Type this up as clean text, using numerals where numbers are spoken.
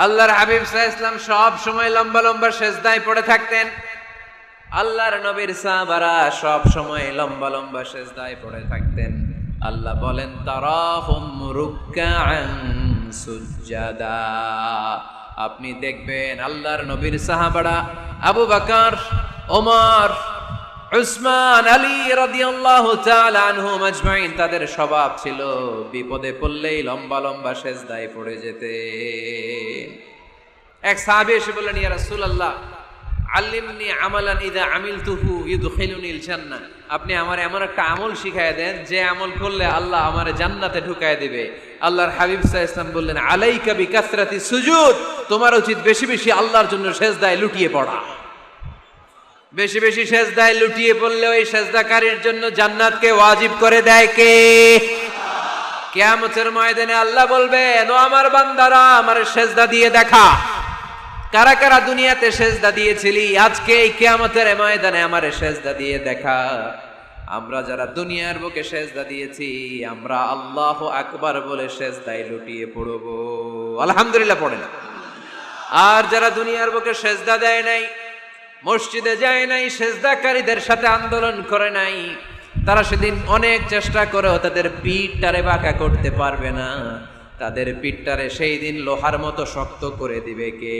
আল্লাহর হাবিব সাল্লাল্লাহু আলাইহি ওয়াসাল্লাম সব সময় লম্বা লম্বা সেজদায় পড়ে থাকতেন। আল্লাহর নবীর সাহাবারা সব সময় লম্বা লম্বা সেজদায় পড়ে থাকতেন। আল্লাহ বলেন তারাহুম রুকআন সুজদা। আপনি দেখবেন আল্লাহর নবীর সাহাবারা আবু বকর, ওমর, উসমান, আলী রাদিয়াল্লাহু তাআলা আনহুম আজমাইন, তাদের স্বভাব ছিল বিপদে পড়লেই লম্বা লম্বা সেজদায় পড়ে যেতেন। এক সাহাবী এসে বললেন, ইয়া রাসূলুল্লাহ আল্লিমনি আমালান ইযা আমিলতুহু ইউদখিলুনিল জান্নাহ। আপনি আমার এমন একটা আমল শিখায় দেন যে আমল করলে আল্লাহ আমারে জান্নাতে ঢুকায় দিবে। আল্লাহর হাবিব সাল্লাল্লাহু আলাইহি ওয়াসাল্লাম বললেন, আলাইকা বিকাসরাতি সুজুদ, তোমার উচিত বেশি বেশি আল্লাহর জন্য সেজদায় লুটিয়ে পড়া। বেশি বেশি সেজদায় লুটিয়ে পড়লে ওই সেজদাকারীর জন্য জান্নাতকে ওয়াজিব করে দেয় কে? কিয়ামতের ময়দানে আল্লাহ বলবেন, ও আমার বান্দারা আমার সেজদা দিয়ে দেখা। কারা কারা দুনিয়াতে সেজদা দিয়েছিলি, আজকে এই কিয়ামতের ময়দানে আমারে সেজদা দিয়ে দেখা। আমরা যারা দুনিয়ার বুকে সেজদা দিয়েছি, আমরা আল্লাহু আকবার বলে সেজদায় লুটিয়ে পড়ব। আলহামদুলিল্লাহ পড়েন। আর যারা দুনিয়ার বুকে সেজদা দেয় নাই, মসজিদে যায় নাই, সেজদাকারীদের সাথে আন্দোলন করে নাই, তারা সেদিন অনেক চেষ্টা করেও তাদের পিঠটারে বাঁকা করতে পারবে না। তাদের পিঠটারে সেই দিন লোহার মতো শক্ত করে দিবে কে?